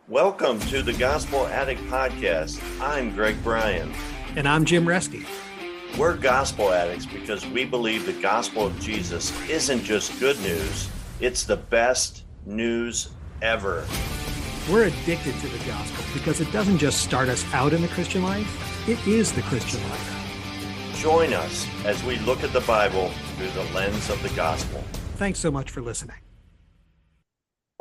Welcome to the Gospel Addict Podcast. I'm Bryan. And I'm Jim Reske. We're gospel addicts because we believe the gospel of Jesus isn't just good news, it's the best news ever. We're addicted to the gospel because it doesn't just start us out in the Christian life, it is the Christian life. Join us as we look at the Bible through the lens of the gospel. Thanks so much for listening.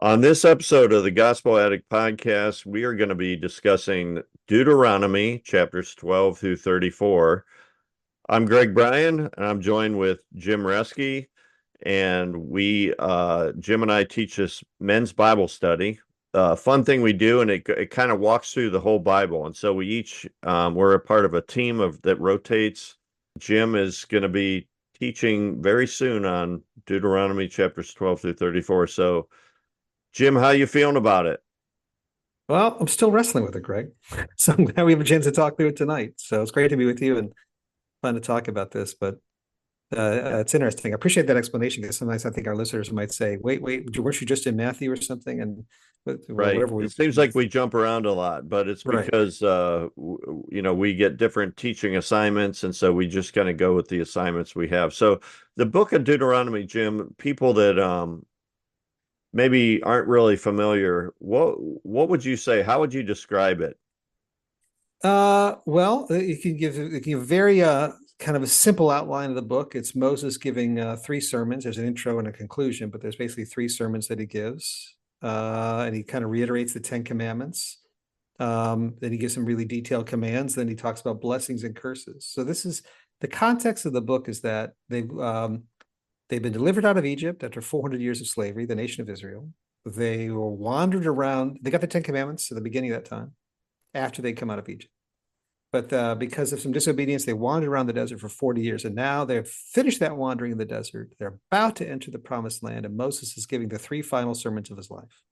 On this episode of the Gospel Addict Podcast, we are going to be discussing Deuteronomy chapters 12 through 34. I'm Bryan, and I'm joined with Jim Reske, and Jim and I teach this men's Bible study. Fun thing we do, and it kind of walks through the whole Bible. And so we each, we're a part of a team that rotates. Jim is going to be teaching very soon on Deuteronomy chapters 12 through 34. So Jim, how you feeling about it? Well, I'm still wrestling with it, Greg. So I'm glad we have a chance to talk through it tonight. So it's great to be with you and fun to talk about this. But it's interesting. I appreciate that explanation because sometimes I think our listeners might say, wait, weren't you just in Matthew or something? And right. It seems like we jump around a lot, but it's because, we get different teaching assignments. And so we just kind of go with the assignments we have. So the book of Deuteronomy, Jim, people that maybe aren't really familiar, what would you say? How would you describe it? Well, you can give a very kind of a simple outline of the book. It's Moses giving three sermons. There's an intro and a conclusion, but there's basically three sermons that he gives. And he kind of reiterates the 10 commandments. Then he gives some really detailed commands. Then he talks about blessings and curses. So this is the context of the book is that they've been delivered out of Egypt after 400 years of slavery, the nation of Israel. They were wandered around. They got the 10 commandments at the beginning of that time, after they come out of Egypt. But because of some disobedience, they wandered around the desert for 40 years. And now they've finished that wandering in the desert. They're about to enter the promised land. And Moses is giving the three final sermons of his life.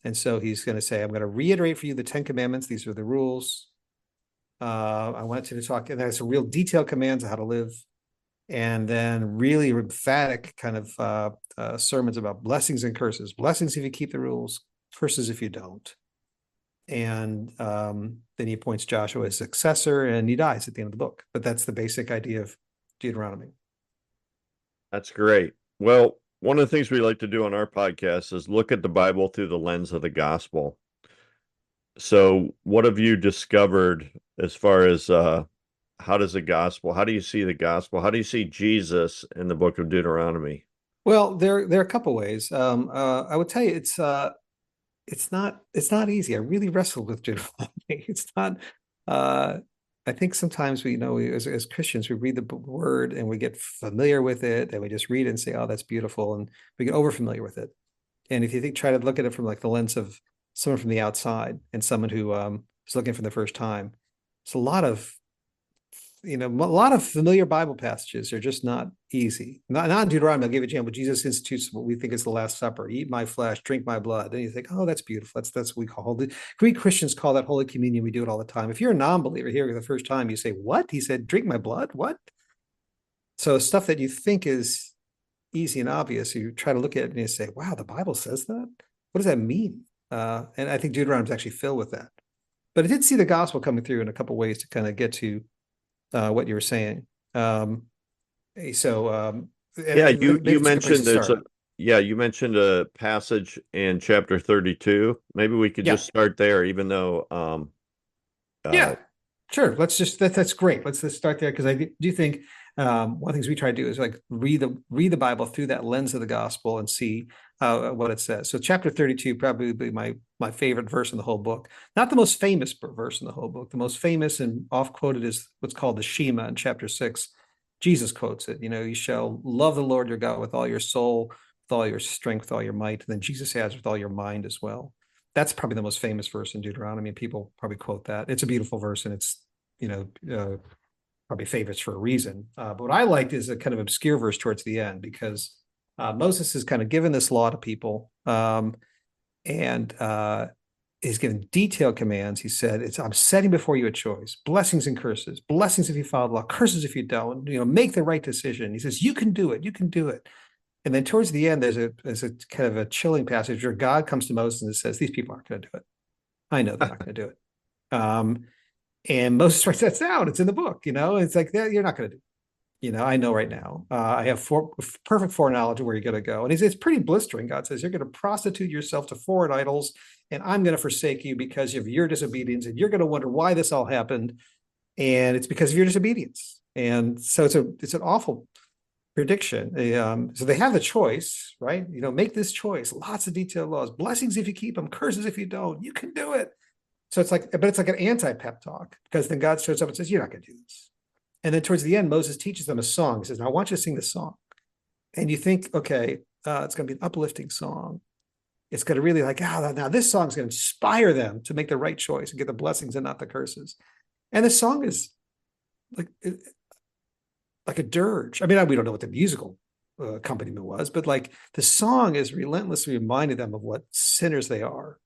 And so he's going to say, I'm going to reiterate for you the 10 commandments. These are the rules. I want you to talk. And there's some real detailed commands on how to live. And then really emphatic kind of sermons about blessings and curses. Blessings if you keep the rules, curses if you don't. And then he appoints Joshua as successor, and he dies at the end of the book. But that's the basic idea of Deuteronomy. That's great. Well, one of the things we like to do on our podcast is look at the Bible through the lens of the gospel. So what have you discovered as far as how do you see the gospel? How do you see Jesus in the book of Deuteronomy? Well, there are a couple ways. I would tell you it's not easy. I really wrestled with Deuteronomy. It's not. I think sometimes we as Christians we read the word and we get familiar with it, and we just read it and say, "Oh, that's beautiful," and we get over familiar with it. And if you try to look at it from like the lens of someone from the outside and someone who is looking for the first time, it's a lot of familiar Bible passages are just not easy. Not in Deuteronomy. I'll give you an example. Jesus institutes what we think is the Last Supper: eat my flesh, drink my blood. And you think, oh, that's beautiful. That's what we call the Greek Christians call that Holy Communion. We do it all the time. If you're a non-believer here for the first time, you say, what? He said, drink my blood? What? So stuff that you think is easy and obvious, you try to look at it and you say, wow, the Bible says that? What does that mean? And I think Deuteronomy is actually filled with that. But I did see the gospel coming through in a couple of ways to kind of get to what you were saying. You mentioned you mentioned a passage in chapter 32. Maybe we could just start there, even though sure. That's great. Let's start there, because I do think one of the things we try to do is like read the Bible through that lens of the gospel and see what it says. So chapter 32 probably be my favorite verse in the whole book. Not the most famous verse in the whole book. The most famous and oft quoted is what's called the Shema in chapter 6. Jesus quotes it. You shall love the Lord your God with all your soul, with all your strength, with all your might. And then Jesus adds with all your mind as well. That's probably the most famous verse in Deuteronomy. People probably quote that. It's a beautiful verse, and it's probably favorites for a reason. But what I liked is a kind of obscure verse towards the end, because Moses has kind of given this law to people, and he's given detailed commands. He said, I'm setting before you a choice: blessings and curses. Blessings if you follow the law, curses if you don't. Make the right decision. He says, you can do it. You can do it. And then towards the end, there's a kind of a chilling passage where God comes to Moses and says, these people aren't going to do it. I know they're not going to do it. And Moses writes that down. It's in the book, it's like that. You're not going to do it. I know right now. I have perfect foreknowledge of where you're going to go. And it's pretty blistering. God says, you're going to prostitute yourself to foreign idols, and I'm going to forsake you because of your disobedience. And you're going to wonder why this all happened. And it's because of your disobedience. And so it's an awful prediction. So they have the choice, right? Make this choice. Lots of detailed laws, blessings if you keep them, curses if you don't. You can do it. So but it's like an anti-pep talk, because then God shows up and says, you're not going to do this. And then towards the end, Moses teaches them a song. He says, now I want you to sing this song. And you think, okay, it's going to be an uplifting song. It's going to really now this song is going to inspire them to make the right choice and get the blessings and not the curses. And the song is like a dirge. I mean, we don't know what the musical accompaniment was, but the song is relentlessly reminding them of what sinners they are,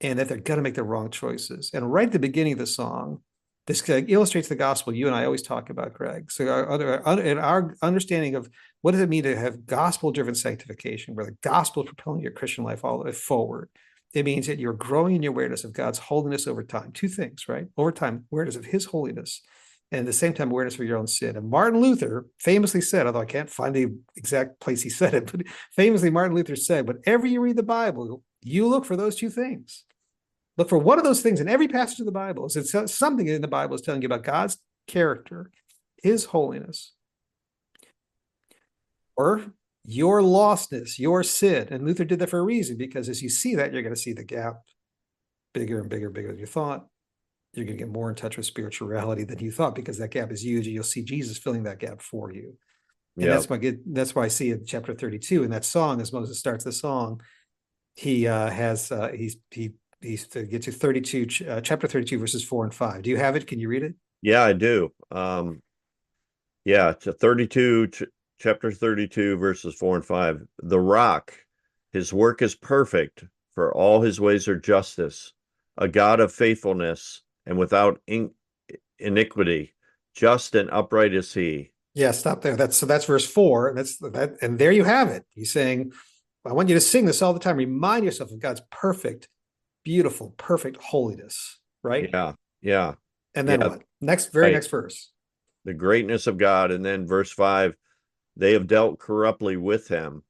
and that they're going to make the wrong choices. And right at the beginning of the song, this illustrates the gospel you and I always talk about, Greg. So our understanding of what does it mean to have gospel-driven sanctification, where the gospel is propelling your Christian life all the way forward. It means that you're growing in your awareness of God's holiness over time. Two things, right? Over time, awareness of his holiness, and at the same time, awareness for your own sin. And Martin Luther famously said, although I can't find the exact place he said it, but famously Martin Luther said, whenever you read the Bible, you look for those two things. Look for one of those things in every passage of the Bible. So something in the Bible is telling you about God's character, his holiness, or your lostness, your sin. And Luther did that for a reason, because as you see that, you're going to see the gap bigger and bigger than you thought. You're going to get more in touch with spirituality than you thought, because that gap is huge, and you'll see Jesus filling that gap for you. And Yeah. that's why I see in chapter 32 in that song, as Moses starts the song, he get to 32, chapter 32, verses 4 and 5. Do you have it? Can you read it? Yeah, I do. Yeah, to 32, chapter 32, verses 4 and 5. The rock, his work is perfect, for all his ways are justice, a God of faithfulness and without iniquity, just and upright is he. Yeah, stop there. That's verse 4. And there you have it. He's saying, I want you to sing this all the time. Remind yourself of God's perfect, beautiful, perfect holiness, right? Yeah, yeah, And then yeah. what? Next verse. The greatness of God. And then verse 5, they have dealt corruptly with him.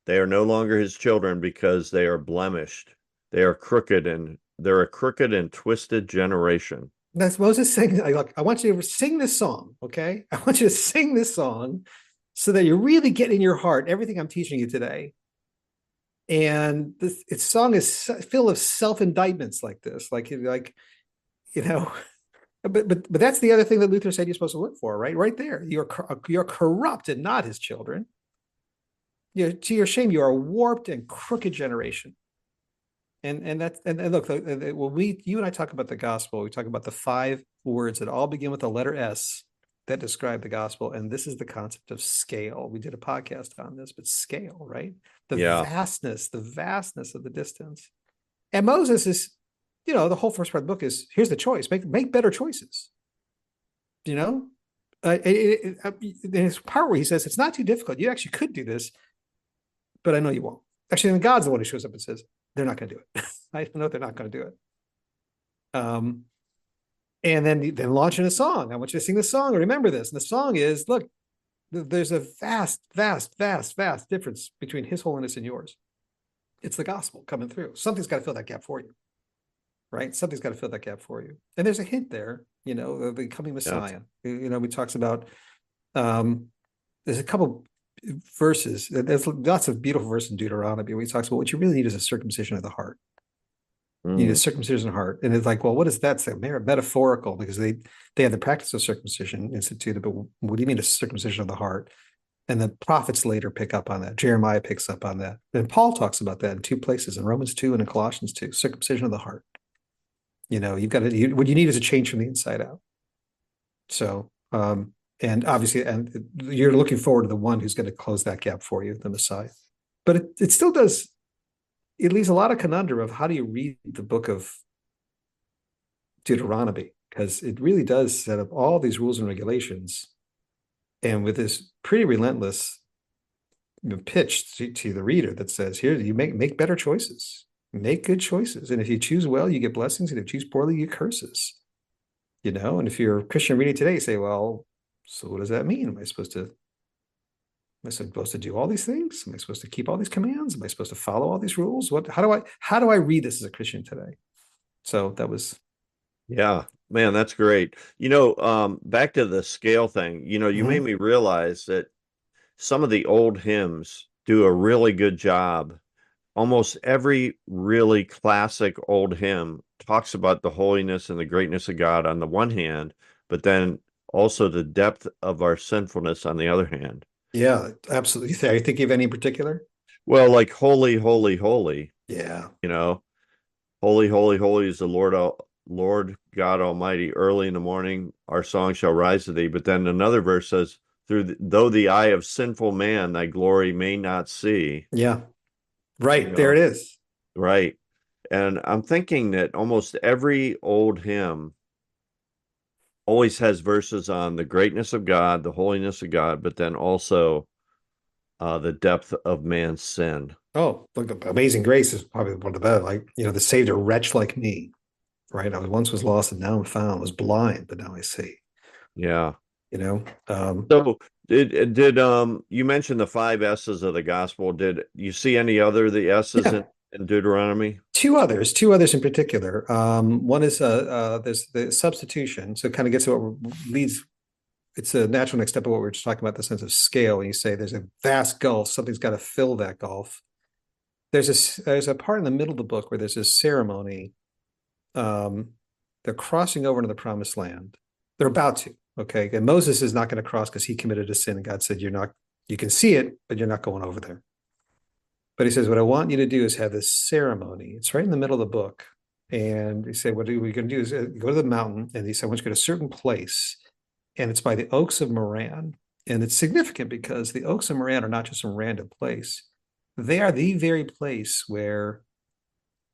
They are no longer his children because they are blemished. They're a crooked and twisted generation. That's Moses saying, look, I want you to sing this song, okay? I want you to sing this song so that you really get in your heart everything I'm teaching you today. And its song is full of self-indictments like this, but that's the other thing that Luther said you're supposed to look for, right there. You're corrupt and not his children. To your shame, you are a warped and crooked generation. And look, when you and I talk about the gospel, we talk about the 5 words that all begin with the letter S that describe the gospel. And this is the concept of scale. We did a podcast on this, but scale, right? The vastness of the distance. And Moses is, the whole first part of the book is, here's the choice, make better choices. There's part where he says, it's not too difficult. You actually could do this, but I know you won't. Actually, then God's the one who shows up and says, they're not going to do it. I know they're not going to do it. And then launching a song. I want you to sing the song. Remember this. And the song is, look, there's a vast difference between his holiness and yours. It's the gospel coming through. Something's got to fill that gap for you, right? Something's got to fill that gap for you. And there's a hint there, the becoming Messiah. Yeah. We talks about, there's a couple verses. There's lots of beautiful verses in Deuteronomy where he talks about what you really need is a circumcision of the heart. You need a circumcision of the heart. And it's like, well, what does that say? Metaphorical, because they had the practice of circumcision instituted, but what do you mean a circumcision of the heart? And the prophets later pick up on that. Jeremiah picks up on that. And Paul talks about that in 2 places, in Romans 2 and in Colossians 2, circumcision of the heart. You've got to, what you need is a change from the inside out. So, and obviously, and you're looking forward to the one who's going to close that gap for you, the Messiah. But it still does, it leaves a lot of conundrum of how do you read the book of Deuteronomy, because it really does set up all these rules and regulations, and with this pretty relentless pitch to the reader that says, here, you make better choices. make good choices. And if you choose well, you get blessings. And if you choose poorly, you get curses. And if you're a Christian reading today, you say, well, so what does that mean? Am I supposed to do all these things? Am I supposed to keep all these commands? Am I supposed to follow all these rules? How do I read this as a Christian today? So that was, Yeah, man, that's great. Back to the scale thing, you made mhm. me realize that some of the old hymns do a really good job. Almost every really classic old hymn talks about the holiness and the greatness of God on the one hand, but then also the depth of our sinfulness on the other hand. Yeah, absolutely. I think of any in particular. Well, like holy, holy, holy, Yeah. you know, holy, holy, holy is the Lord God Almighty. Early in the morning, our song shall rise to thee. But then another verse says, though the eye of sinful man thy glory may not see, Yeah. you Right. There know, it is. right. And I'm thinking that almost every old hymn always has verses on the greatness of God, the holiness of God, but then also the depth of man's sin. Oh, look, Amazing Grace is probably one of the better. Like, the saved a wretch like me, right? I was lost and now I'm found. I was blind, but now I see. Yeah. You know, So did you mentioned the five S's of the gospel? Did you see any other the S's yeah. in Deuteronomy? Two others in particular. One is there's the substitution. So it kind of gets to what leads. It's a natural next step of what we were just talking about, the sense of scale. And you say there's a vast gulf, something's got to fill that gulf. There's a part in the middle of the book where there's this ceremony. Um, they're crossing over into the promised land. They're about to. Okay, and Moses is not going to cross because he committed a sin, and God said, "You're not. You can see it, but you're not going over there." But he says, "What I want you to do is have this ceremony." It's right in the middle of the book, and he said, "What are we going to do? Is go to the mountain." And he said, "I want you to go to a certain place, and it's by the Oaks of Moran." And it's significant because the Oaks of Moran are not just some random place; they are the very place where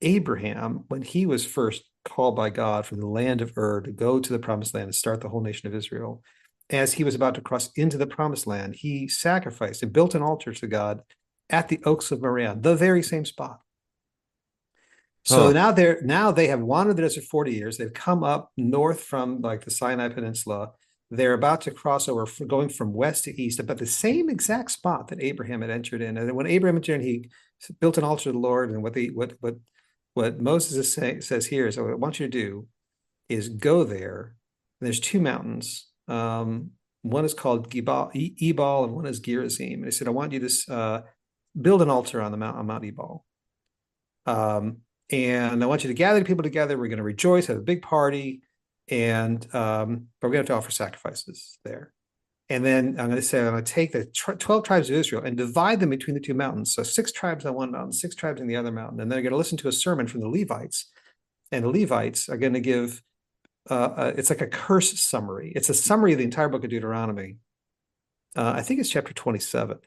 Abraham, when he was first called by God from the land of Ur to go to the promised land and start the whole nation of Israel, as he was about to cross into the promised land, he sacrificed and built an altar to God at the Oaks of Moran, the very same spot. So Huh. now they have wandered the desert 40 years. They've come up north from like the Sinai Peninsula. They're about to cross over, going from west to east, about the same exact spot that Abraham had entered in. And when Abraham entered in, he built an altar to the Lord. And what Moses says here is, what I want you to do is go there. There's two mountains. One is called Ebal, and one is Gerizim. And he said, I want you to build an altar on Mount Ebal. And I want you to gather people together. We're going to rejoice, have a big party, and but we're going to have to offer sacrifices there. And then I'm going to take the 12 tribes of Israel and divide them between the two mountains. So 6 tribes on one mountain, 6 tribes on the other mountain. And then they're going to listen to a sermon from the Levites. And the Levites are going to give, it's like a curse summary. It's a summary of the entire book of Deuteronomy. I think it's chapter 27.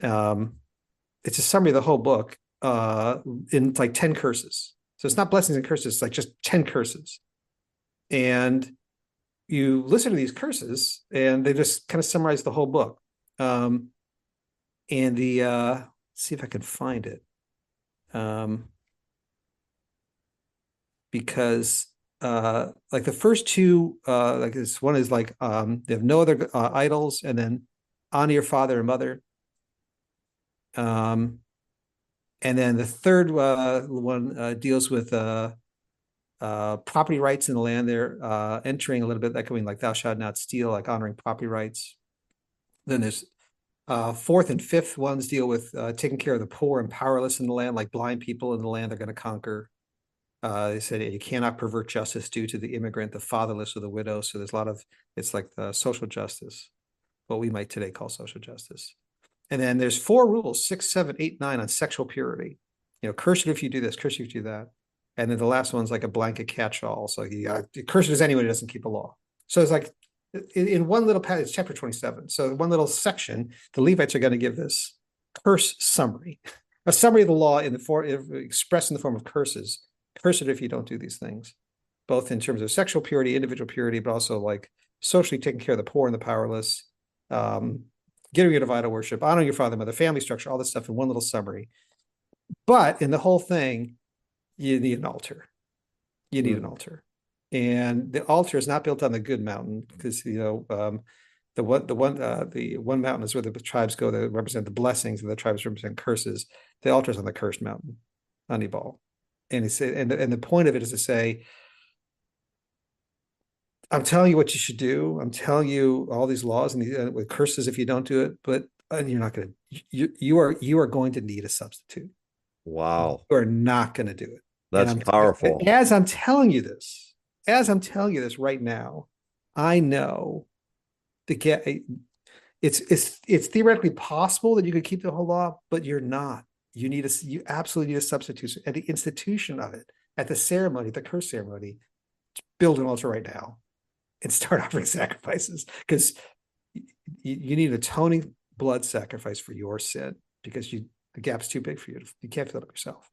It's a summary of the whole book in like 10 curses. So it's not blessings and curses, it's like just 10 curses. And you listen to these curses and they just kind of summarize the whole book. And see if I can find it. Because like the first two, like this one is like they have no other idols, and then honor your father and mother. Um, and then the third one deals with property rights in the land. They're entering a little bit that going like thou shalt not steal, like honoring property rights. Then there's fourth and fifth ones deal with taking care of the poor and powerless in the land, like blind people in the land they're going to conquer. They said you cannot pervert justice due to the immigrant, the fatherless, or the widow. So there's a lot of, it's like the social justice, what we might today call social justice. And then there's 4 rules, 6, 7, 8, 9 on sexual purity. Cursed if you do this, cursed if you do that. And then the last one's like a blanket catch-all. So cursed is anyone who doesn't keep a law. So it's like in one little passage, it's chapter 27. So one little section, the Levites are going to give this curse summary, a summary of the law expressed in the form of curses. Cursed if you don't do these things, both in terms of sexual purity, individual purity, but also like socially taking care of the poor and the powerless, getting rid of idol worship, honoring your father and mother, family structure, all this stuff in one little summary. But in the whole thing, you need an altar. You need an Mm. altar. And the altar is not built on the good mountain because, the one mountain is where the tribes go that represent the blessings and the tribes represent curses. The altar is on the cursed mountain, on Ebal. And the point of it is to say, I'm telling you what you should do. I'm telling you all these laws and with curses if you don't do it, but you're not going to. You are going to need a substitute. Wow. You are not going to do it. And That's I'm powerful. as I'm telling you this, as I'm telling you this right now, I know the get it's theoretically possible that you could keep the whole law, but you're not. You absolutely need a substitute at the institution of it, at the ceremony, the curse ceremony. Build an altar right now and start offering sacrifices because you need an atoning blood sacrifice for your sin because the gap's too big for you. You can't fill it up yourself.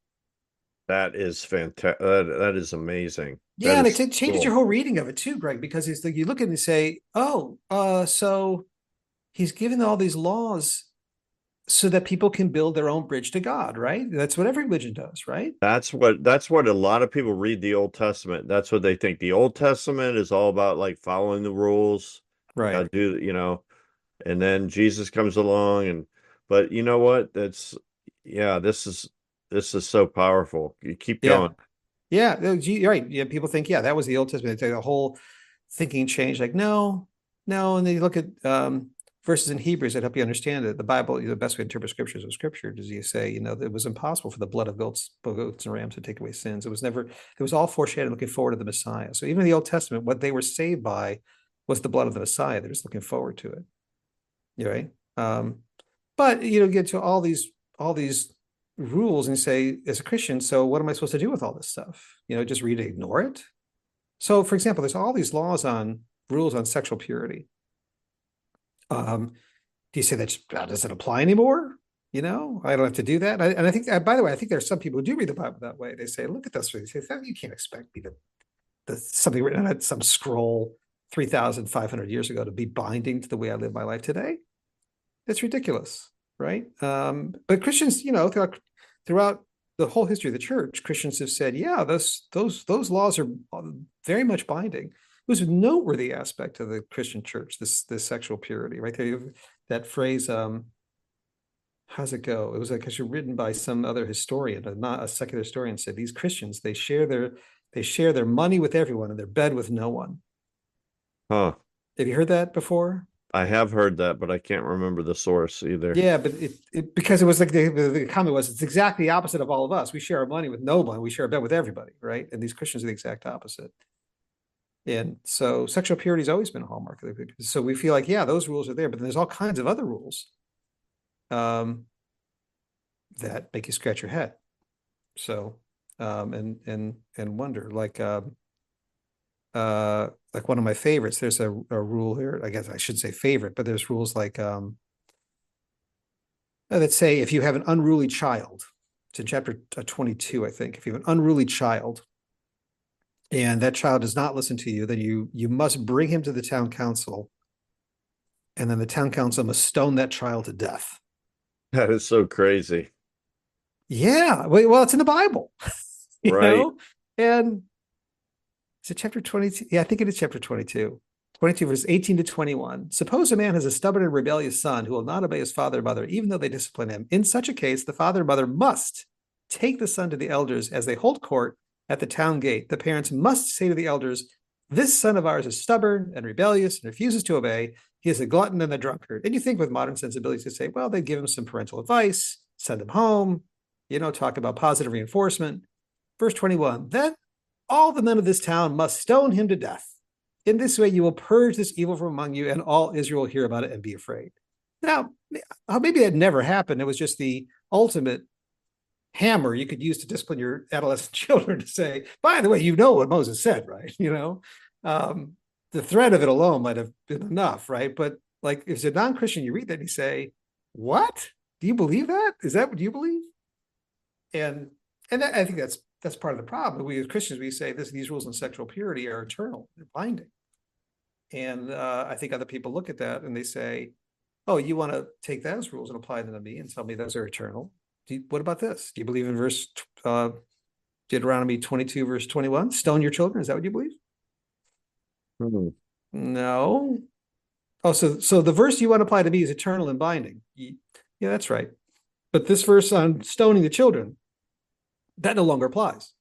That is fantastic. That is amazing. Yeah, That and is it changes your cool. whole reading of it too, Greg, because it's like you look at it and say, "Oh, so he's given all these laws so that people can build their own bridge to God, right? That's what every religion does, right? That's what a lot of people read the Old Testament. That's what they think. The Old Testament is all about like following the rules. You Right. gotta do, and then Jesus comes along and but you know what? Yeah, this is so powerful. You keep Yeah. going. Yeah. You're right. Yeah. People think, yeah, that was the Old Testament. It's like the whole thinking changed. Like, no, no. And then you look at verses in Hebrews that help you understand it. The Bible, the best way to interpret scriptures of scripture does you say, it was impossible for the blood of goats and rams to take away sins. It was all foreshadowing looking forward to the Messiah. So even in the Old Testament, what they were saved by was the blood of the Messiah. They're just looking forward to it. Right. Um, but get to all these rules and say, as a Christian, so what am I supposed to do with all this stuff? Just read it, ignore it. So, for example, there's all these rules on sexual purity. Do you say that doesn't apply anymore? I don't have to do that. And I think, by the way, I think there's some people who do read the Bible that way. They say, look at this. They say, you can't expect me something written on some scroll 3,500 years ago to be binding to the way I live my life today. It's ridiculous, right? But Christians, throughout the whole history of the church, Christians have said, yeah, those laws are very much binding. It was a noteworthy aspect of the Christian church, this sexual purity, right there. That phrase, how's it go? It was like actually written by some other historian, not a secular historian, said these Christians they share their money with everyone and their bed with no one. Huh. Have you heard that before? I have heard that, but I can't remember the source either. Yeah, but because it was like the comment was it's exactly the opposite of all of us. We share our money with no one. We share our bed with everybody, right? And these Christians are the exact opposite. And so sexual purity has always been a hallmark of it. So we feel like, yeah, those rules are there, but then there's all kinds of other rules that make you scratch your head. So and wonder like one of my favorites. There's a rule here. I guess I should say favorite, but there's rules like that say if you have an unruly child, it's in chapter 22, I think. If you have an unruly child and that child does not listen to you, then you must bring him to the town council, and then the town council must stone that child to death. That is so crazy. Yeah, well, it's in the Bible, Right. and is it chapter 22? Yeah, I think it is chapter 22. 22 verses 18 to 21. Suppose a man has a stubborn and rebellious son who will not obey his father and mother, even though they discipline him. In such a case, the father and mother must take the son to the elders as they hold court at the town gate. The parents must say to the elders, this son of ours is stubborn and rebellious and refuses to obey. He is a glutton and a drunkard. And you think with modern sensibilities to say, well, they give him some parental advice, send him home, talk about positive reinforcement. Verse 21, then all the men of this town must stone him to death. In this way, you will purge this evil from among you, and all Israel will hear about it and be afraid. Now, maybe that never happened. It was just the ultimate hammer you could use to discipline your adolescent children to say, by the way, what Moses said, right? The threat of it alone might have been enough, right? But like, if it's a non-Christian, you read that and you say, what? Do you believe that? Is that what you believe? And I think that's part of the problem. We as Christians, we say these rules on sexual purity are eternal, they're binding. And I think other people look at that and they say, oh, you want to take those rules and apply them to me and tell me those are eternal. What about this? Do you believe in verse Deuteronomy 22, verse 21. Stone your children. Is that what you believe? Hmm. No. Oh, so the verse you want to apply to me is eternal and binding. Yeah, that's right. But this verse on stoning the children, that no longer applies.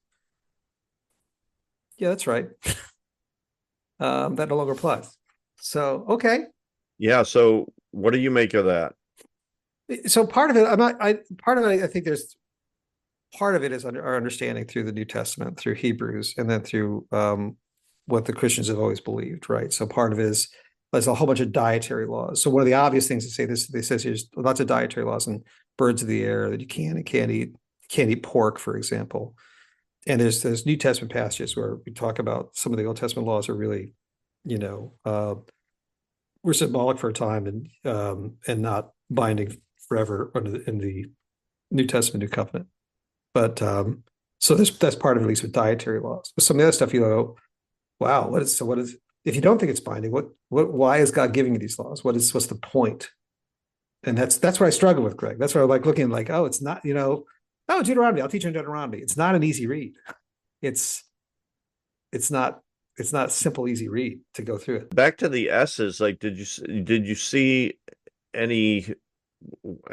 Yeah, that's right. That no longer applies. So, okay. Yeah. So what do you make of that? So part of it, part of it, I think there's part of it is our understanding through the New Testament, through Hebrews, and then through what the Christians have always believed, right? So part of it is there's a whole bunch of dietary laws. So one of the obvious things to say this, they says there's lots of dietary laws and birds of the air that you can and can't eat pork, for example. And there's New Testament passages where we talk about some of the Old Testament laws are really, you know, were symbolic for a time and not binding forever in the New Testament, New Covenant. But so that's part of it, at least with dietary laws. But some of the other stuff, you go, wow, what is if you don't think it's binding, why is God giving you these laws? What's the point? And that's where I struggle with, Greg. That's where I like looking like, oh, it's not, oh, Deuteronomy, I'll teach you in Deuteronomy. It's not an easy read. It's it's not it's not a simple, easy read to go through it. Back to the S's, like did you see any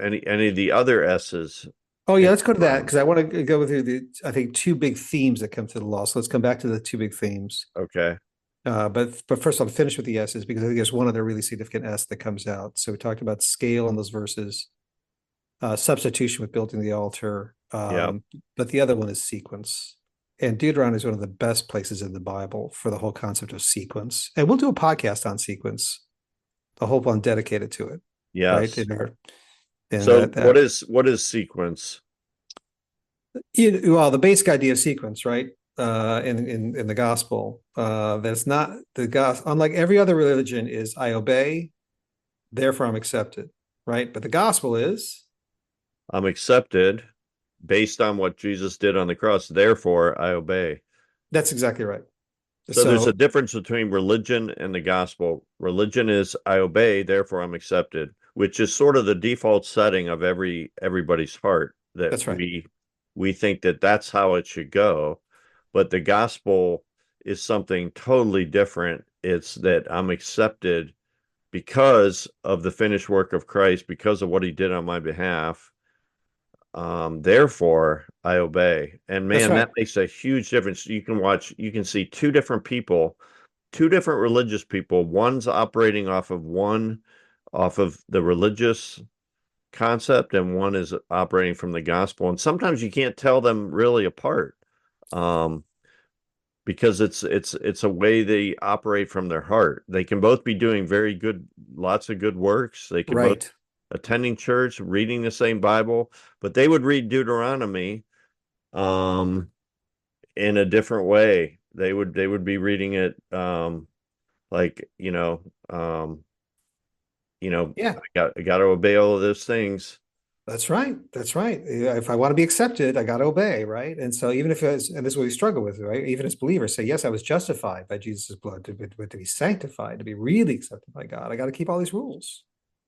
any of the other S's Oh yeah, in let's go to that Deuteronomy? because I want to go through I think two big themes that come to the law. So let's come back to the two big themes. Okay. But first I'll finish with the S's because I think there's one other really significant S that comes out. So we talked about scale in those verses, substitution with building the altar, Yeah. but the other one is sequence. And Deuteronomy is one of the best places in the Bible for the whole concept of sequence. And we'll do a podcast on sequence, a whole one dedicated to it, right? Yes. And So that what is sequence? well, the basic idea of sequence, right? In the gospel, that's not the gospel. Unlike every other religion, is I obey, therefore I'm accepted, right? But the gospel is I'm accepted based on what Jesus did on the cross. Therefore, I obey. that's exactly right. So there's a So difference between religion and the gospel. Religion is I obey, therefore I'm accepted, which is sort of the default setting of everybody's heart that that's right. we think that that's how it should go. But the gospel is something totally different. It's that I'm accepted because of the finished work of Christ, because of what he did on my behalf. Therefore I obey. And That's man, right. that makes a huge difference. You can see two different people, two different religious people. One's operating off of the religious concept, and one is operating from the gospel. And sometimes you can't tell them really apart. Um, because it's a way they operate from their heart. They can both be doing very good, lots of good works. They can both Right. attending church, reading the same Bible, but they would read Deuteronomy um in a different way. They would be reading it like, Yeah. I got to obey all of those things. That's right. That's right. If I want to be accepted, I got to obey, right? And so even if it's, and this is what we struggle with, right? Even as believers say, yes, I was justified by Jesus' blood, to be sanctified, to be really accepted by God. I got to keep all these rules,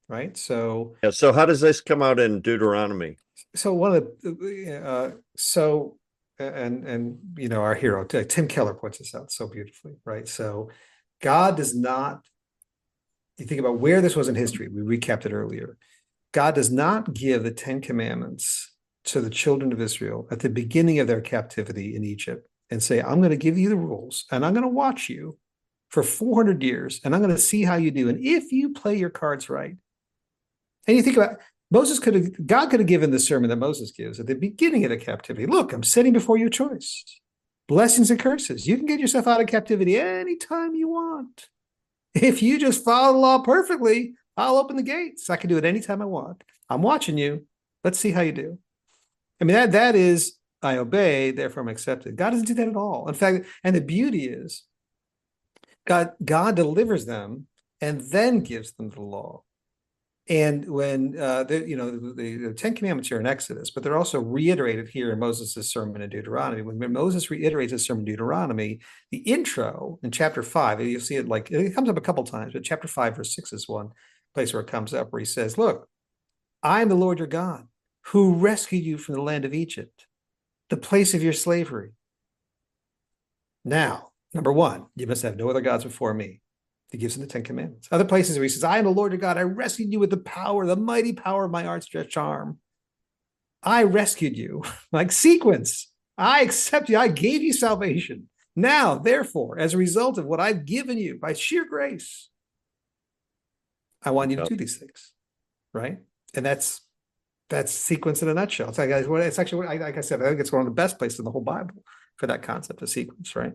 right? So, Yeah, so how does this come out in Deuteronomy? so one of the, and our hero, Tim Keller points this out so beautifully, right? So God does not, you think about where this was in history, we recapped it earlier. God does not give the Ten Commandments to the children of Israel at the beginning of their captivity in Egypt and say, I'm going to give you the rules and I'm going to watch you for 400 years and I'm going to see how you do. And if you play your cards right, and you think about God could have given the sermon that Moses gives at the beginning of the captivity. Look, I'm setting before you a choice, blessings and curses. You can get yourself out of captivity anytime you want. If you just follow the law perfectly, I'll open the gates. I can do it anytime I want. I'm watching you. Let's see how you do. I mean, that is, I obey, therefore I'm accepted. God doesn't do that at all. In fact, and the beauty is God delivers them and then gives them the law. And when the Ten Commandments are in Exodus, but they're also reiterated here in Moses' sermon in Deuteronomy. When Moses reiterates his sermon in Deuteronomy, the intro in chapter 5, you'll see it comes up a couple times, but chapter 5, verse 6 is one place where it comes up where he says, look, I am the Lord your God who rescued you from the land of Egypt. the place of your slavery. Now, number one, you must have no other gods before me. He gives him the Ten Commandments. Other places where he says, I am the Lord your God. I rescued you with the power, the mighty power of my outstretched arm. I rescued you. Like sequence. I accept you. I gave you salvation. Now, therefore, as a result of what I've given you by sheer grace, I want you to Yep. do these things, right? And that's sequence in a nutshell. It's actually, like I said, I think it's one of the best places in the whole Bible for that concept of sequence, right?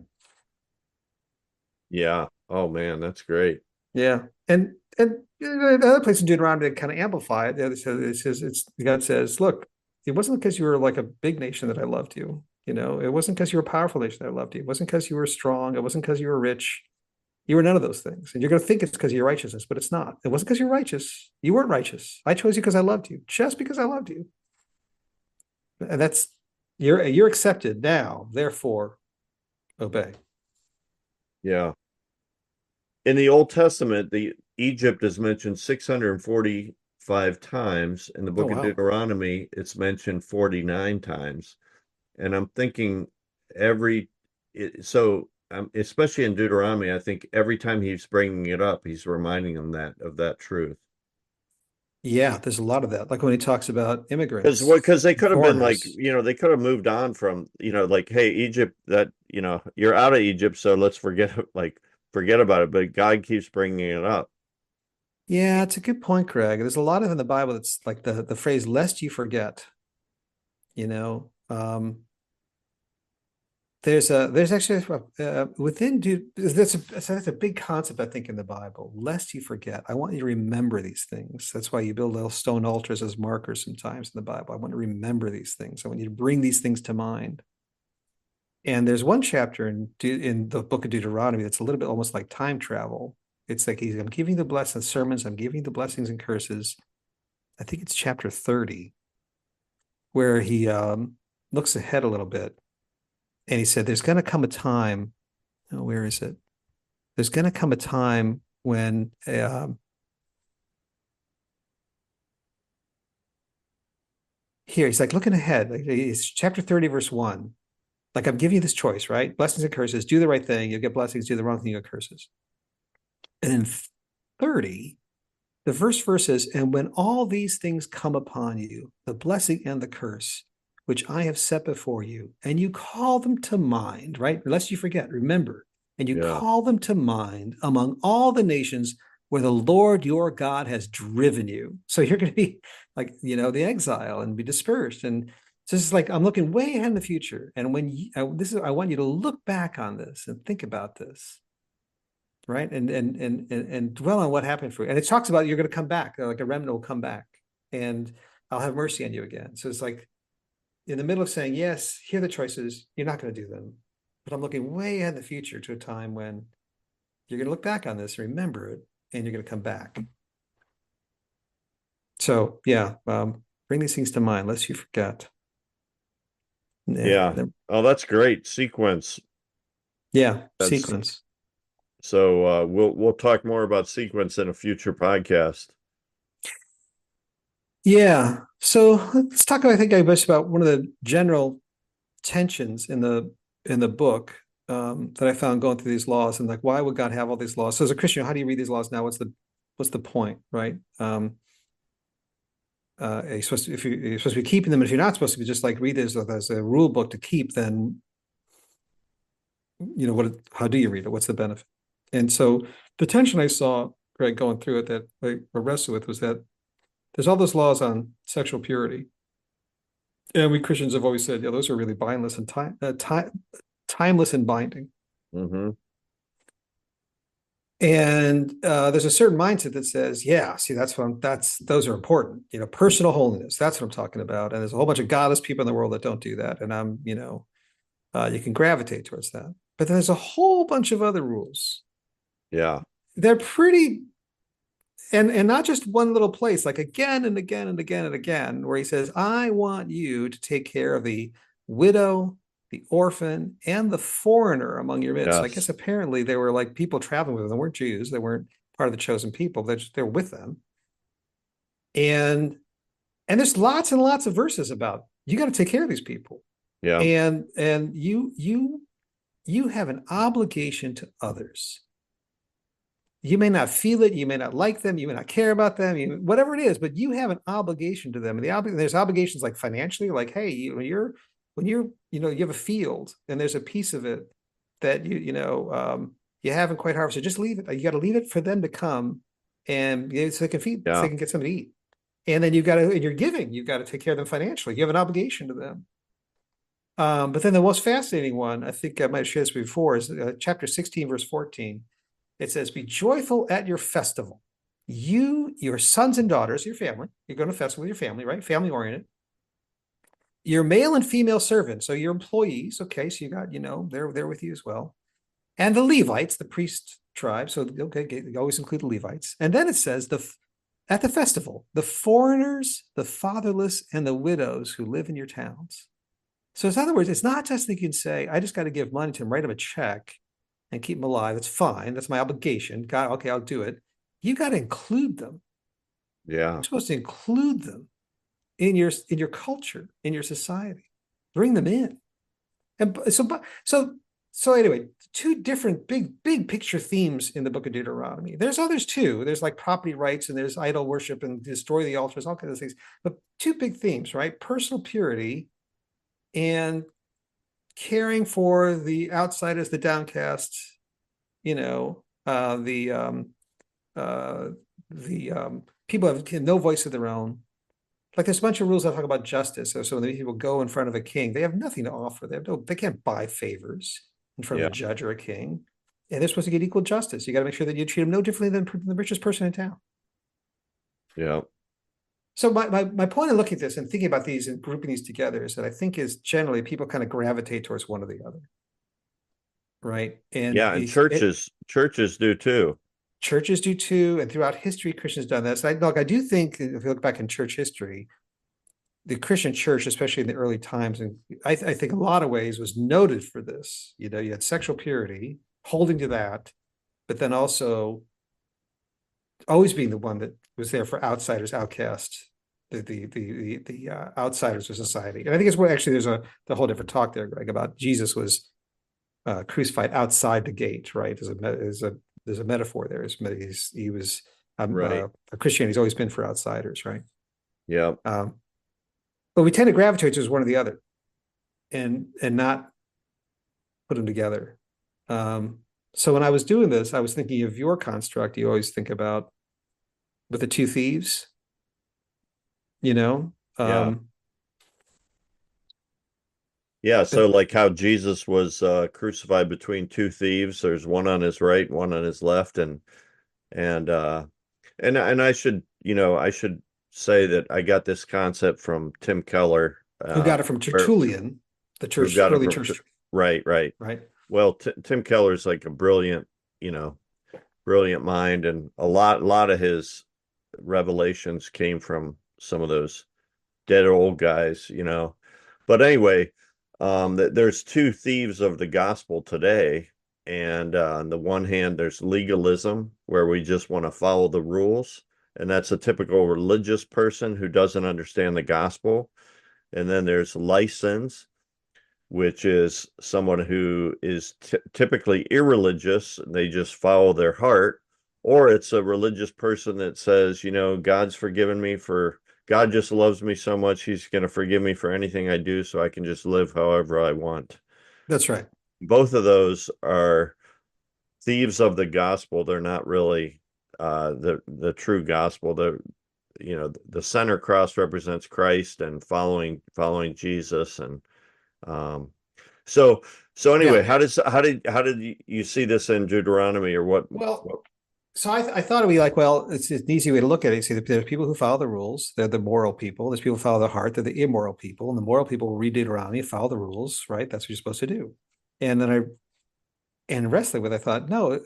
Yeah. Oh man, that's great. Yeah, and the other place in Deuteronomy that kind of amplify it. It says it's God says, look, it wasn't because you were like a big nation that I loved you. You know, it wasn't because you were a powerful nation that I loved you. It wasn't because you were strong. It wasn't because you were rich. You were none of those things. And you're going to think it's because of your righteousness, but it's not. It wasn't because you're righteous. You weren't righteous. I chose you because I loved you, just because I loved you. And that's you're accepted now. Therefore, obey. Yeah. In the Old Testament, the Egypt is mentioned 645 times. In the Oh book of wow. Deuteronomy, it's mentioned 49 times. And I'm thinking especially in Deuteronomy, I think every time he's bringing it up, he's reminding them that truth. Yeah, there's a lot of that. Like when he talks about immigrants, Because they could have been like, foreigners. they could have moved on from, like, hey, Egypt, you're out of Egypt, so let's forget about it. But God keeps bringing it up. Yeah, it's a good point, Craig. There's a lot of in the Bible that's like the phrase "lest you forget." You know, there's actually within that's a big concept I think in the Bible. Lest you forget. I want you to remember these things. That's why you build little stone altars as markers sometimes in the Bible. I want to remember these things. I want you to bring these things to mind. And there's one chapter in the book of Deuteronomy that's a little bit almost like time travel. It's like I'm giving the blessings, sermons, I'm giving the blessings and curses. I think it's chapter 30, where he looks ahead a little bit. And he said, there's going to come a time. Oh, where is it? There's going to come a time when here he's like looking ahead. Like it's chapter 30, verse 1. Like I'm giving you this choice, right? Blessings and curses. Do the right thing, you'll get blessings. Do the wrong thing, you'll get curses. And in 30, the verse says, and when all these things come upon you, the blessing and the curse, which I have set before you, and you call them to mind, right? Unless you forget, remember, and you Yeah. call them to mind among all the nations where the Lord your God has driven you. So you're going to be like, the exile and be dispersed. And so it's like, I'm looking way ahead in the future. And when I want you to look back on this and think about this, right? And dwell on what happened for you. And it talks about you're going to come back, like a remnant will come back, and I'll have mercy on you again. So it's like in the middle of saying, yes, here are the choices, you're not going to do them. But I'm looking way ahead in the future to a time when you're going to look back on this, remember it, and you're going to come back. So yeah, bring these things to mind, lest you forget. Yeah. Oh, that's great. Sequence. Yeah, That's sequence. so we'll talk more about sequence in a future podcast. Yeah. So let's talk about, I think I guess about one of the general tensions in the book that I found going through these laws, and like, why would God have all these laws? So as a Christian, how do you read these laws now? What's the point, right? You're supposed to, if you're supposed to be keeping them, if you're not supposed to be just like read this as a rule book to keep, then how do you read it? What's the benefit? And so the tension I saw, Greg, going through it that I wrestled with was that there's all those laws on sexual purity. And we Christians have always said, yeah, those are really bindless and timeless and binding. Hmm. And there's a certain mindset that says, yeah, see, those are important. Personal holiness. That's what I'm talking about. And there's a whole bunch of godless people in the world that don't do that. And you can gravitate towards that. But there's a whole bunch of other rules. Yeah. They're pretty, and not just one little place, like again and again and again and again, where he says, I want you to take care of the widow, the orphan, and the foreigner among your midst. So I guess Yes. apparently they were like people traveling with them. They weren't Jews. They weren't part of the chosen people. They're with them. And there's lots and lots of verses about you got to take care of these people. Yeah. And you have an obligation to others. You may not feel it, you may not like them, you may not care about them, whatever it is, but you have an obligation to them. And there's obligations like financially, like, hey, when you're you have a field and there's a piece of it that you haven't quite harvested, just leave it. You got to leave it for them to come and so they can feed, so they Yeah. can get something to eat. And then and you're giving, you've got to take care of them financially. You have an obligation to them. But then the most fascinating one, I think I might have shared this before, is chapter 16, verse 14. It says, be joyful at your festival. You, your sons and daughters, your family, you're going to festival with your family, right? Family oriented. Your male and female servants, so your employees, okay, so you got, they're with you as well. And the Levites, the priest tribe, so okay, you always include the Levites. And then it says at the festival, the foreigners, the fatherless, and the widows who live in your towns. So in other words, it's not just that you can say, I just got to give money to him, write him a check and keep them alive. That's fine. That's my obligation. God, okay, I'll do it. You got to include them. Yeah. You're supposed to include them in your culture, in your society. Bring them in. And so anyway, two different big picture themes in the book of Deuteronomy. There's others too. There's like property rights and there's idol worship and destroy the altars, all kinds of things. But two big themes, right? Personal purity and caring for the outsiders, the downcast, you know, the people have no voice of their own. Like there's a bunch of rules that talk about justice. So when these people go in front of a king, they have nothing to offer. They can't buy favors in front of Yeah. a judge or a king. And they're supposed to get equal justice. You got to make sure that you treat them no differently than the richest person in town. Yeah. So my point in looking at this and thinking about these and grouping these together is that I think is generally people kind of gravitate towards one or the other, right? And Yeah. And churches do too. churches do too, and throughout history, Christians done that. So I do think if you look back in church history, the Christian church, especially in the early times, and I think a lot of ways was noted for this. You had sexual purity, holding to that, but then also always being the one that was there for outsiders, outcasts, the outsiders of society. And I think it's what actually there's the whole different talk there, Greg, about Jesus was crucified outside the gate, right? There's a metaphor there. He was Right. Christianity's always been for outsiders, right? Yeah. But we tend to gravitate towards one or the other, and not put them together. So when I was doing this, I was thinking of your construct. You always think about with the two thieves, you know. Yeah. Yeah. So like how Jesus was crucified between two thieves. There's one on his right, one on his left, and and I should say that I got this concept from Tim Keller, Who got it from where Tertullian, the who church, got it early from church, right, right. right? Well, Tim Keller's like a brilliant, brilliant mind, and a lot of his revelations came from some of those dead old guys. But anyway, there's two thieves of the gospel today. And on the one hand, there's legalism, where we just want to follow the rules. And that's a typical religious person who doesn't understand the gospel. And then there's license, which is someone who is typically irreligious. They just follow their heart. Or it's a religious person that says, God's forgiven me for God just loves me so much, he's going to forgive me for anything I do, so I can just live however I want. That's right. Both of those are thieves of the gospel. They're not really the true gospel. The center cross represents Christ and following Jesus. And um, so anyway, Yeah. how did you see this in Deuteronomy, or Well, what? so I thought it'd be like, well, it's an easy way to look at it. See, there's people who follow the rules; they're the moral people. There's people who follow the heart; they're the immoral people. And the moral people will read Deuteronomy, follow the rules, right? That's what you're supposed to do. And then wrestling with, I thought, no,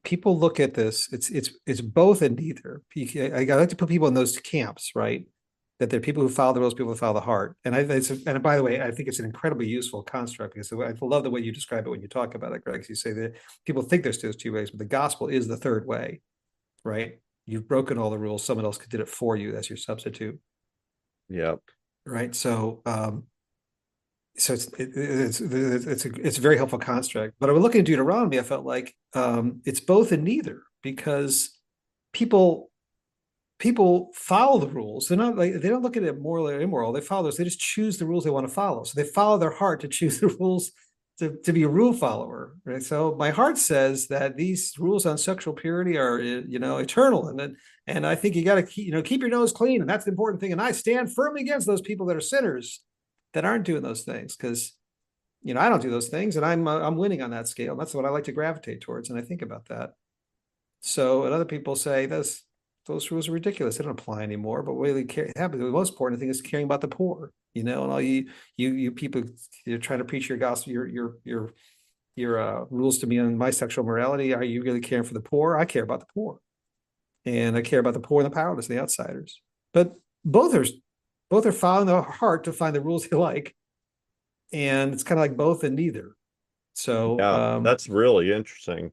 people look at this. It's both and neither. I like to put people in those camps, right? That there are people who follow the rules, people who follow the heart. And by the way, I think it's an incredibly useful construct, because I love the way you describe it when you talk about it, Greg. You say that people think there's those two ways, but the gospel is the third way, right? You've broken all the rules. Someone else did it for you. That's your substitute. Yeah. right? So it's a very helpful construct. But I was looking at Deuteronomy, I felt like it's both and neither, because people people follow the rules. They're not like they don't look at it moral or immoral. They follow those. They just choose the rules they want to follow. So they follow their heart to choose the rules to be a rule follower. Right. So my heart says that these rules on sexual purity are eternal, and I think you got to keep your nose clean, and that's the important thing. And I stand firmly against those people that are sinners that aren't doing those things, because I don't do those things, and I'm winning on that scale. That's what I like to gravitate towards, and I think about that. So, and other people say those rules are ridiculous. They don't apply anymore. But what really happens, the most important thing is caring about the poor, and all you people, you're trying to preach your gospel, your rules to me on my sexual morality. Are you really caring for the poor? I care about the poor, and I care about the poor and the powerless and the outsiders. But both are both are following the heart to find the rules they like, and it's kind of like both and neither. So, Yeah, that's really interesting.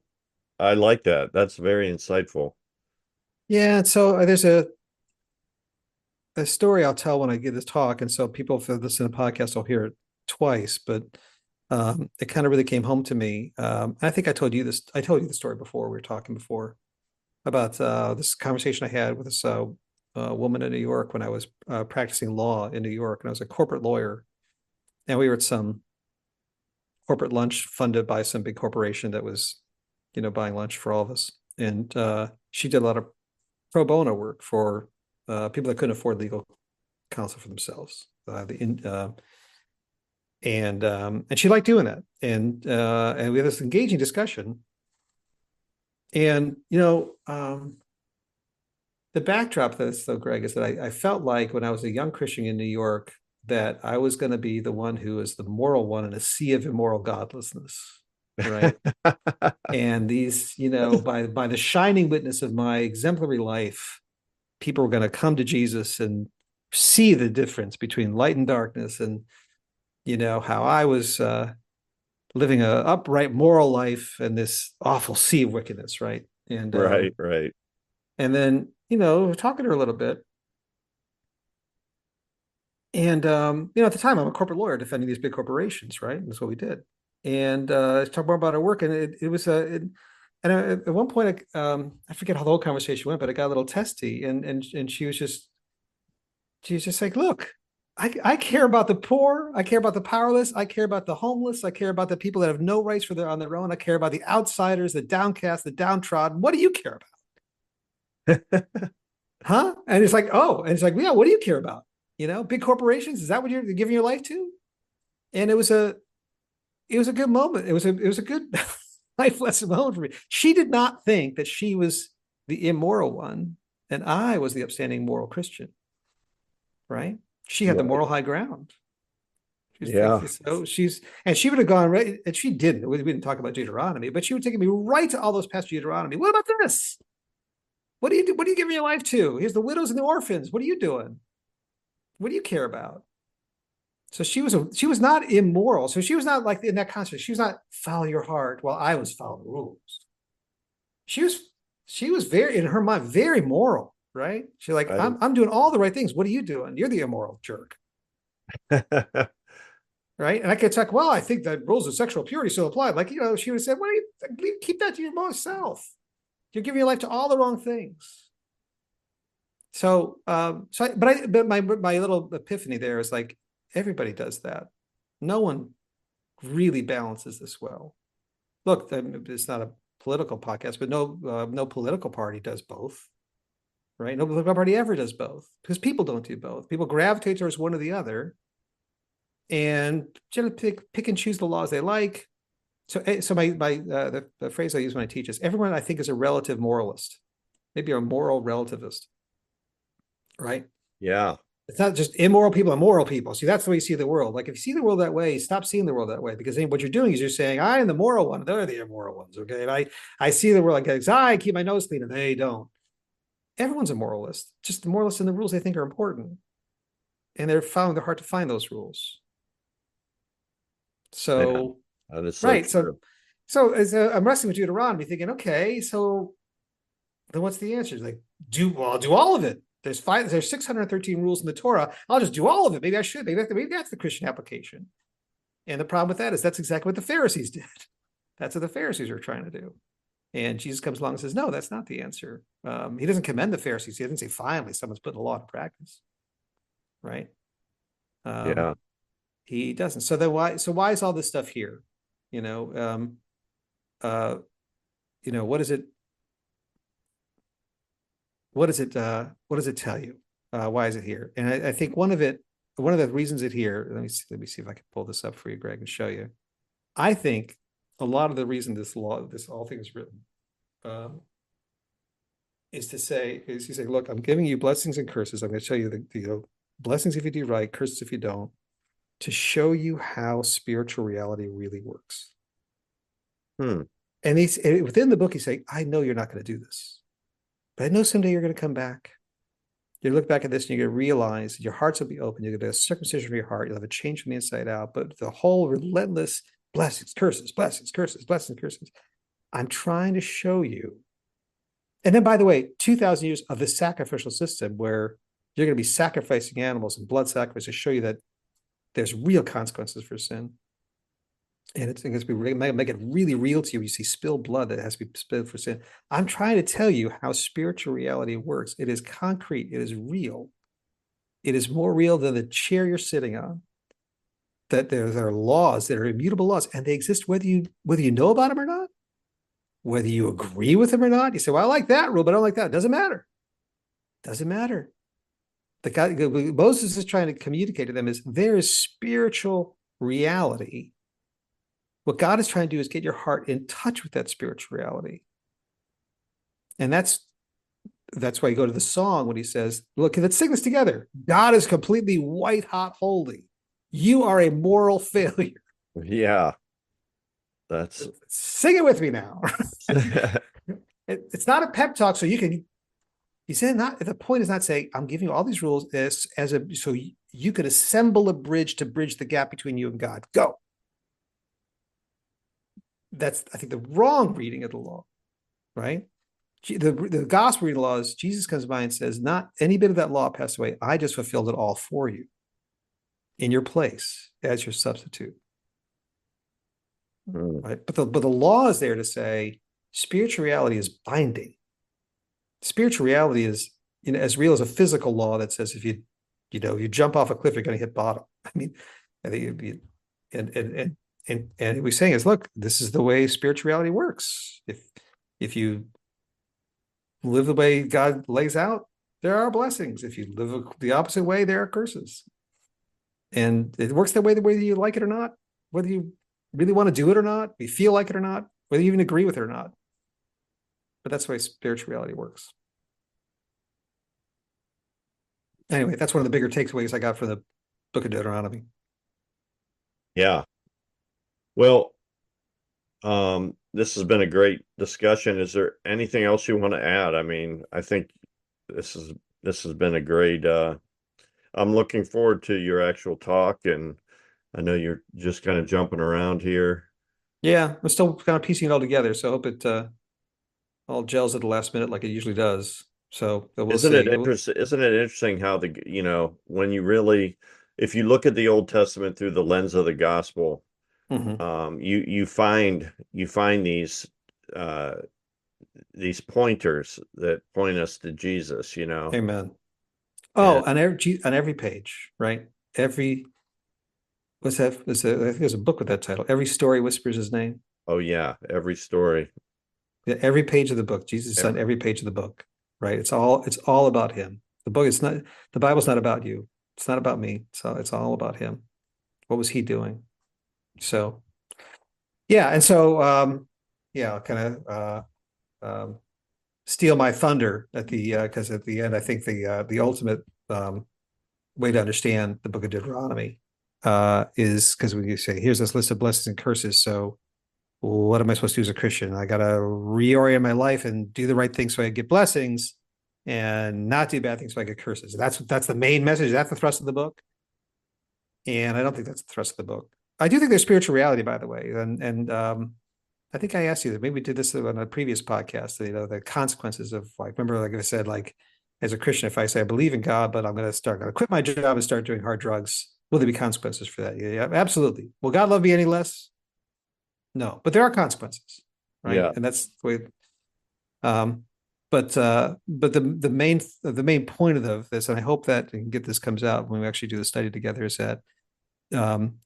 I like that. That's very insightful. yeah. So there's a story I'll tell when I give this talk, and so people for this in the podcast will hear it twice, but it kind of really came home to me. I think I told you this. I told you the story before. We were talking before about this conversation I had with this woman in New York when I was practicing law in New York, and I was a corporate lawyer, and we were at some corporate lunch funded by some big corporation that was, buying lunch for all of us, and she did a lot of pro bono work for people that couldn't afford legal counsel for themselves. And she liked doing that, and we had this engaging discussion. And the backdrop to this, though, Greg, is that I felt like when I was a young Christian in New York that I was going to be the one who is the moral one in a sea of immoral godlessness, right? And these, by the shining witness of my exemplary life, people were going to come to Jesus and see the difference between light and darkness, and how I was living a upright moral life in this awful sea of wickedness, right? And Right, right. and then talking to her a little bit, and at the time I'm a corporate lawyer defending these big corporations, right? And that's what we did. And talk more about our work, and it was and at one point I forget how the whole conversation went, but it got a little testy, and she was just like, look, I care about the poor. I care about the powerless. I care about the homeless. I care about the people that have no rights on their own. I care about the outsiders, the downcast, the downtrodden. What do you care about? Huh? And it's like, oh, and it's like, yeah, what do you care about? Big corporations. Is that what you're giving your life to? And it was a good moment. It was a good life lesson moment for me. She did not think that she was the immoral one, and I was the upstanding moral Christian, right? She had the Right. moral high ground. Yeah. And she would have gone right, and she didn't. We didn't talk about Deuteronomy, but she would take me right to all those past Deuteronomy. What about this? What do you do? What are you giving your life to? Here's the widows and the orphans. What are you doing? What do you care about? So she was not immoral. So she was not like in that concept. She was not follow your heart while I was following the rules. She was she was very in her mind very moral, right? She's like, I, I'm doing all the right things. What are you doing? You're the immoral jerk. Right. And I could talk, well, I think that rules of sexual purity still apply. Like, she would have said, well, you keep that to your most self. You're giving your life to all the wrong things. But my little epiphany there is like, everybody does that. No one really balances this well. Look, it's not a political podcast, but no political party does both, right? No political party ever does both, because people don't do both. People gravitate towards one or the other, and generally pick and choose the laws they like. So the phrase I use when I teach is everyone I think is a relative moralist, maybe a moral relativist, right? yeah. It's not just immoral people and moral people. See, that's the way you see the world. Like if you see the world that way, stop seeing the world that way, because then what you're doing is you're saying, I am the moral one, they're the immoral ones. Okay. And I see the world like I keep my nose clean and they don't. Everyone's a moralist, just the moralists and the rules they think are important. And they're following their heart to find those rules. Yeah. So That is so right. So true. so as I'm wrestling with Deuteronomy, thinking, okay, so then what's the answer? It's like, do all of it. There's 613 rules in the Torah. I'll just do all of it. Maybe I should. Maybe that's the Christian application. And the problem with that is that's exactly what the Pharisees did. That's what the Pharisees are trying to do. And Jesus comes along and says, no, that's not the answer. He doesn't commend the Pharisees. He doesn't say, finally, someone's putting the law into practice. Right? Yeah. He doesn't. So why is all this stuff here? You know, what is it? What does it tell you? Why is it here? And I think one of the reasons it here, let me see if I can pull this up for you, Greg, and show you. I think a lot of the reason this whole thing is written is to say, look, I'm giving you blessings and curses. I'm going to tell you the blessings if you do right, curses if you don't, to show you how spiritual reality really works. And within the book, he's saying, I know you're not going to do this, but I know someday you're going to come back. You look back at this and you're going to realize your hearts will be open. You're going to have a circumcision of your heart. You'll have a change from the inside out. But the whole relentless blessings, curses, blessings, curses, blessings, curses. I'm trying to show you. And then, by the way, 2,000 years of this sacrificial system where you're going to be sacrificing animals and blood sacrifice to show you that there's real consequences for sin. And it's going to make it really real to you. You see spilled blood that has to be spilled for sin. I'm trying to tell you how spiritual reality works. It is concrete. It is real. It is more real than the chair you're sitting on. That there are laws that are immutable laws, and they exist whether you know about them or not, whether you agree with them or not. You say, well, I like that rule, but I don't like that. It doesn't matter. Doesn't matter. Moses is trying to communicate to them is there is spiritual reality. What God is trying to do is get your heart in touch with that spiritual reality. And that's why you go to the song when he says, look, let's sing this together. God is completely white hot holy. You are a moral failure. Yeah. Sing it with me now. It's not a pep talk, so you said not. The point is not saying I'm giving you all these rules so you could assemble a bridge to bridge the gap between you and God. Go. That's, I think, the wrong reading of the law, right? The gospel reading law is Jesus comes by and says, not any bit of that law passed away. I just fulfilled it all for you in your place as your substitute. Right? But the law is there to say spiritual reality is binding. Spiritual reality is, as real as a physical law that says if you jump off a cliff, you're going to hit bottom. I mean, I think and what we're saying is, look, this is the way spiritual reality works. If you live the way God lays out, there are blessings. If you live the opposite way, there are curses. And it works that way, the way you like it or not, whether you really want to do it or not, you feel like it or not, whether you even agree with it or not. But that's the way spiritual reality works. Anyway, that's one of the bigger takeaways I got from the book of Deuteronomy. Yeah. Well, this has been a great discussion. Is there anything else you want to add? I mean, I think this has been a great, I'm looking forward to your actual talk, and I know you're just kind of jumping around here. Yeah, I'm still kind of piecing it all together, so I hope it all gels at the last minute like it usually does. So we'll Isn't see. it interesting how when you really, if you look at the Old Testament through the lens of the gospel, you find these pointers that point us to Jesus, Amen. Oh, on every page, right? What's that? I think there's a book with that title. Every story whispers his name. Oh yeah, every story. Yeah, every page of the book. Jesus is on every page of the book, right? It's all about him. The Bible's not about you. It's not about me. It's all about him. What was he doing? So yeah, and so I'll kind of steal my thunder at because at the end I think the ultimate way to understand the book of Deuteronomy is because when you say here's this list of blessings and curses, so what am I supposed to do as a Christian? I got to reorient my life and do the right thing so I get blessings, and not do bad things so I get curses. That's the main message. That's the thrust of the book, and I don't think that's the thrust of the book. I do think there's spiritual reality, by the way, and I think I asked you that maybe we did this on a previous podcast. The consequences of, like, remember, like I said, like as a Christian, if I say I believe in God, but I'm going to quit my job and start doing hard drugs, will there be consequences for that? Yeah, absolutely. Will God love me any less? No, but there are consequences, right? Yeah. And that's the way. But the main point of this, and I hope that and get this comes out when we actually do the study together, is that um,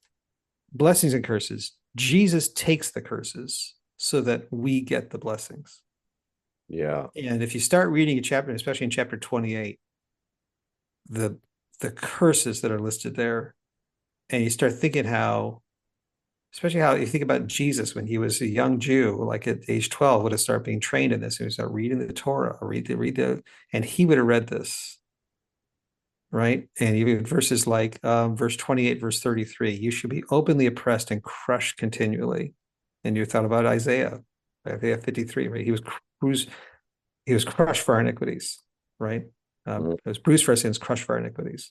blessings and curses. Jesus takes the curses so that we get the blessings. Yeah. And if you start reading a chapter, especially in chapter 28, the curses that are listed there, and you start thinking how, especially how you think about Jesus when he was a young Jew, like at age 12, would have started being trained in this. He would start reading the Torah, and he would have read this, right? And even verses like verse 28, verse 33, you should be openly oppressed and crushed continually. And you thought about Isaiah 53, right? He was crushed for our iniquities, right? It was bruised for our sins, crushed for our iniquities.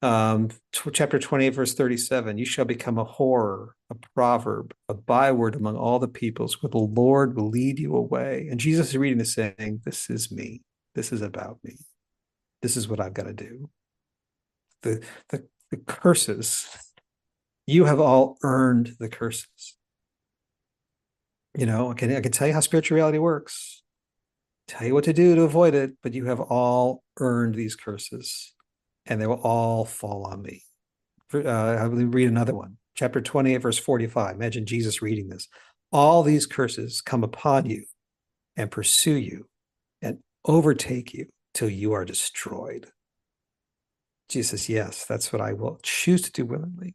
Chapter 28, verse 37, you shall become a horror, a proverb, a byword among all the peoples, where the Lord will lead you away. And Jesus is reading this saying, this is me. This is about me. This is what I've got to do. The curses, you have all earned the curses. You know, I can tell you how spiritual reality works, tell you what to do to avoid it, but you have all earned these curses, and they will all fall on me. I will read another one. Chapter 28, verse 45. Imagine Jesus reading this. All these curses come upon you and pursue you and overtake you till you are destroyed. Jesus says, yes, that's what I will choose to do willingly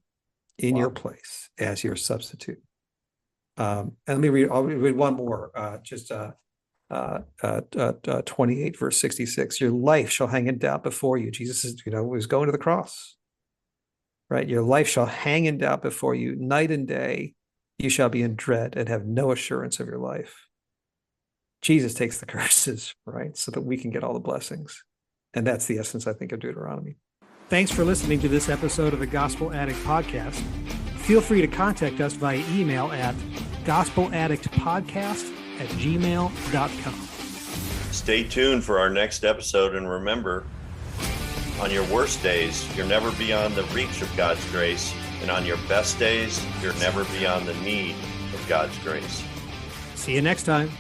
in your place as your substitute. And let me read, I'll read one more, 28, verse 66. Your life shall hang in doubt before you. Jesus is, was going to the cross, right? Your life shall hang in doubt before you night and day. You shall be in dread and have no assurance of your life. Jesus takes the curses, right? So that we can get all the blessings. And that's the essence, I think, of Deuteronomy. Thanks for listening to this episode of the Gospel Addict Podcast. Feel free to contact us via email at gospeladdictpodcast@gmail.com. Stay tuned for our next episode, and remember, on your worst days, you're never beyond the reach of God's grace, and on your best days, you're never beyond the need of God's grace. See you next time.